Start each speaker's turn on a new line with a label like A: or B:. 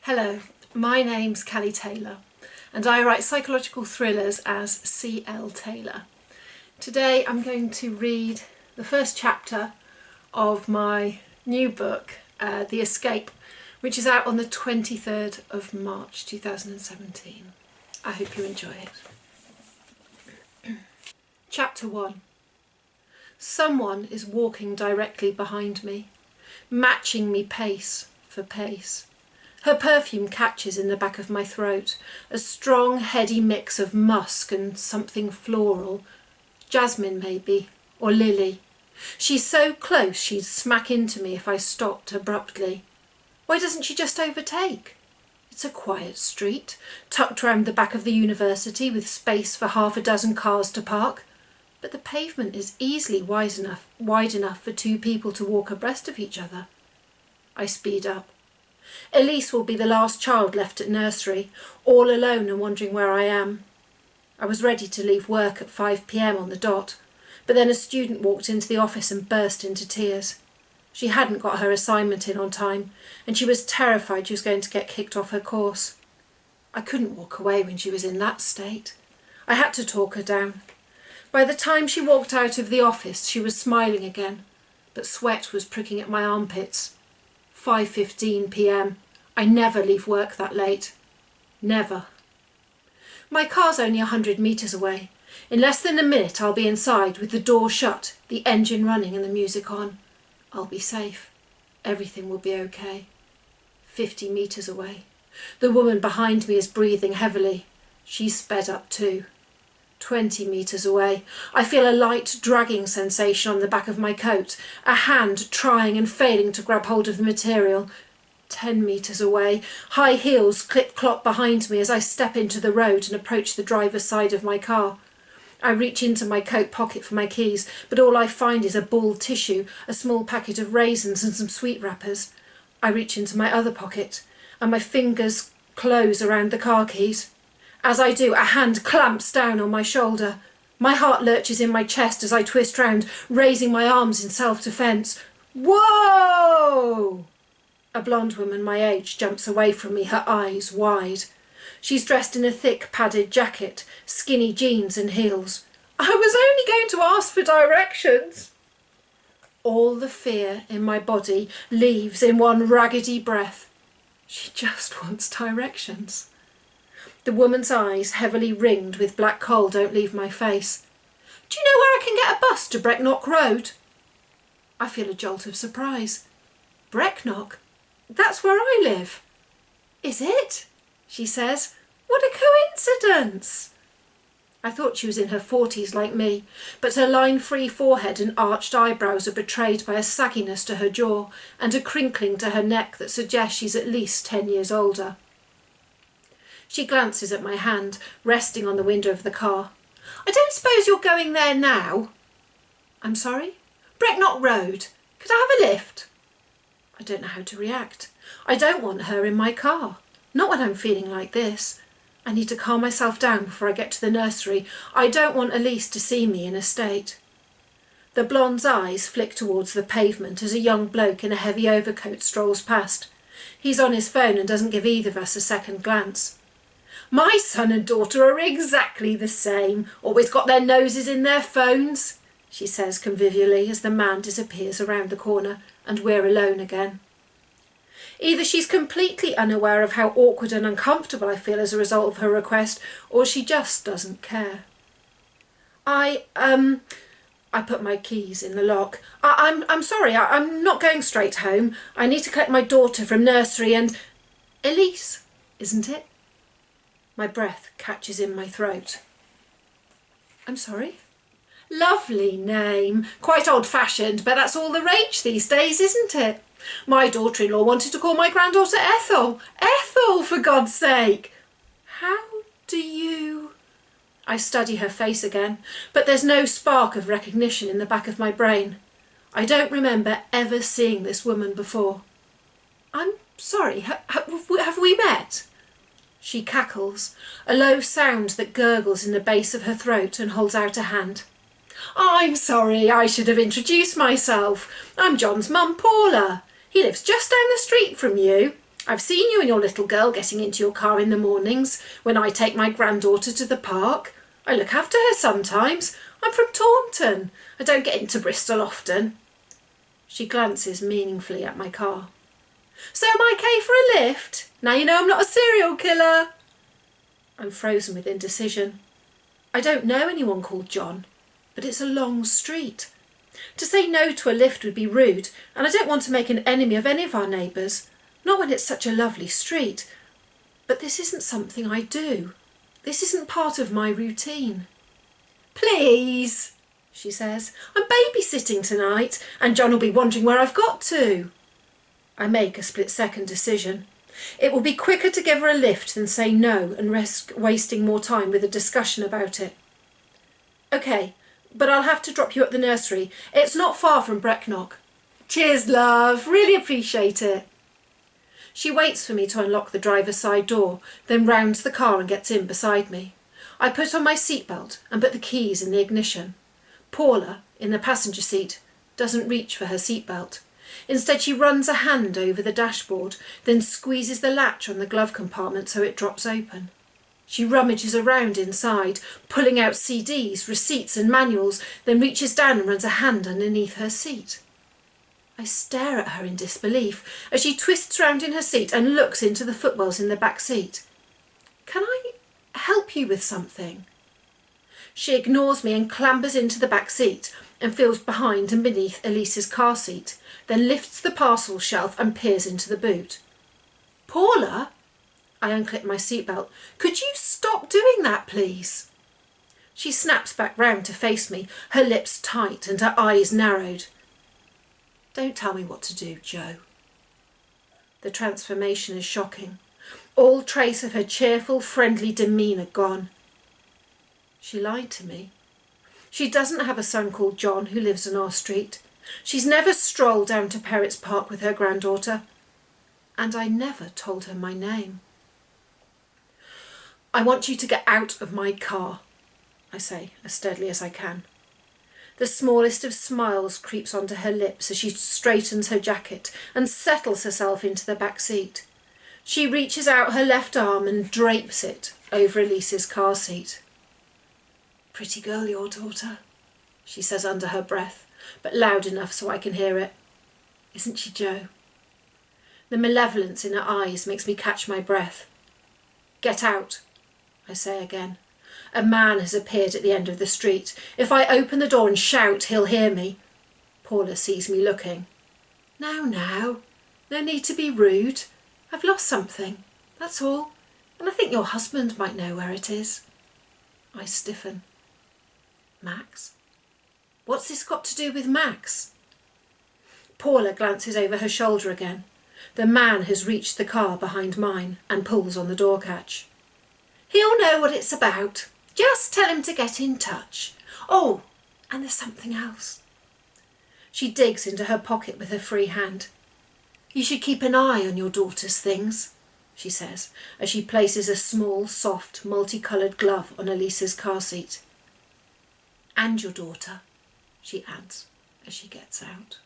A: Hello, my name's Callie Taylor and I write psychological thrillers as C.L. Taylor. Today I'm going to read the first chapter of my new book, The Escape, which is out on the 23rd of March 2017. I hope you enjoy it. Chapter 1. Someone is walking directly behind me, matching me pace for pace. Her perfume catches in the back of my throat, a strong, heady mix of musk and something floral. Jasmine, maybe, or lily. She's so close she'd smack into me if I stopped abruptly. Why doesn't she just overtake? It's a quiet street, tucked round the back of the university with space for half a dozen cars to park. But the pavement is easily wide enough for two people to walk abreast of each other. I speed up. Elise will be the last child left at nursery, all alone and wondering where I am. I was ready to leave work at 5 p.m. on the dot, but then a student walked into the office and burst into tears. She hadn't got her assignment in on time, and she was terrified she was going to get kicked off her course. I couldn't walk away when she was in that state. I had to talk her down. By the time she walked out of the office, she was smiling again, but sweat was pricking at my armpits. 5:15 p.m. I never leave work that late. Never. My car's only 100 metres away. In less than a minute I'll be inside with the door shut, the engine running and the music on. I'll be safe. Everything will be okay. 50 metres away. The woman behind me is breathing heavily. She's sped up too. 20 metres away. I feel a light dragging sensation on the back of my coat, a hand trying and failing to grab hold of the material. 10 metres away. High heels clip-clop behind me as I step into the road and approach the driver's side of my car. I reach into my coat pocket for my keys, but all I find is a ball tissue, a small packet of raisins and some sweet wrappers. I reach into my other pocket, and my fingers close around the car keys. As I do, a hand clamps down on my shoulder. My heart lurches in my chest as I twist round, raising my arms in self-defence. Whoa! A blonde woman my age jumps away from me, her eyes wide. She's dressed in a thick padded jacket, skinny jeans and heels. I was only going to ask for directions. All the fear in my body leaves in one raggedy breath. She just wants directions. The woman's eyes, heavily ringed with black coal, don't leave my face. Do you know where I can get a bus to Brecknock Road? I feel a jolt of surprise. Brecknock? That's where I live. Is it? She says. What a coincidence. I thought she was in her 40s like me, but her line-free forehead and arched eyebrows are betrayed by a sagginess to her jaw and a crinkling to her neck that suggests she's at least 10 years older. She glances at my hand, resting on the window of the car. I don't suppose you're going there now? I'm sorry? Brecknock Road. Could I have a lift? I don't know how to react. I don't want her in my car. Not when I'm feeling like this. I need to calm myself down before I get to the nursery. I don't want Elise to see me in a state. The blonde's eyes flick towards the pavement as a young bloke in a heavy overcoat strolls past. He's on his phone and doesn't give either of us a second glance. My son and daughter are exactly the same, always got their noses in their phones, she says convivially as the man disappears around the corner and we're alone again. Either she's completely unaware of how awkward and uncomfortable I feel as a result of her request, or she just doesn't care. I put my keys in the lock. I'm sorry, I'm not going straight home. I need to collect my daughter from nursery and... Elise, isn't it? My breath catches in my throat. I'm sorry? Lovely name. Quite old-fashioned, but that's all the rage these days, isn't it? My daughter-in-law wanted to call my granddaughter Ethel. Ethel, for God's sake! How do you... I study her face again, but there's no spark of recognition in the back of my brain. I don't remember ever seeing this woman before. I'm sorry, have we met? She cackles, a low sound that gurgles in the base of her throat, and holds out a hand. I'm sorry, I should have introduced myself. I'm John's mum, Paula. He lives just down the street from you. I've seen you and your little girl getting into your car in the mornings when I take my granddaughter to the park. I look after her sometimes. I'm from Taunton. I don't get into Bristol often. She glances meaningfully at my car. So am I okay for a lift? Now you know I'm not a serial killer. I'm frozen with indecision. I don't know anyone called John, but it's a long street. To say no to a lift would be rude, and I don't want to make an enemy of any of our neighbours, not when it's such a lovely street. But this isn't something I do. This isn't part of my routine. Please, she says. I'm babysitting tonight, and John will be wondering where I've got to. I make a split-second decision. It will be quicker to give her a lift than say no and risk wasting more time with a discussion about it. OK, but I'll have to drop you at the nursery. It's not far from Brecknock. Cheers, love. Really appreciate it. She waits for me to unlock the driver's side door, then rounds the car and gets in beside me. I put on my seatbelt and put the keys in the ignition. Paula, in the passenger seat, doesn't reach for her seatbelt. Instead, she runs a hand over the dashboard, then squeezes the latch on the glove compartment so it drops open. She rummages around inside, pulling out CDs, receipts and manuals, then reaches down and runs a hand underneath her seat. I stare at her in disbelief as she twists round in her seat and looks into the footwells in the back seat. Can I help you with something? She ignores me and clambers into the back seat and feels behind and beneath Elise's car seat, then lifts the parcel shelf and peers into the boot. Paula? I unclip my seatbelt. Could you stop doing that, please? She snaps back round to face me, her lips tight and her eyes narrowed. Don't tell me what to do, Joe. The transformation is shocking. All trace of her cheerful, friendly demeanour gone. She lied to me. She doesn't have a son called John who lives on our street. She's never strolled down to Perrott's Park with her granddaughter. And I never told her my name. I want you to get out of my car, I say, as steadily as I can. The smallest of smiles creeps onto her lips as she straightens her jacket and settles herself into the back seat. She reaches out her left arm and drapes it over Elise's car seat. Pretty girl, your daughter, she says under her breath, but loud enough so I can hear it. Isn't she, Joe? The malevolence in her eyes makes me catch my breath. Get out, I say again. A man has appeared at the end of the street. If I open the door and shout, he'll hear me. Paula sees me looking. Now, no need to be rude. I've lost something, that's all, and I think your husband might know where it is. I stiffen. Max? What's this got to do with Max? Paula glances over her shoulder again. The man has reached the car behind mine and pulls on the door catch. He'll know what it's about. Just tell him to get in touch. Oh, and there's something else. She digs into her pocket with her free hand. You should keep an eye on your daughter's things, she says, as she places a small, soft, multicoloured glove on Elise's car seat. And your daughter, she adds as she gets out.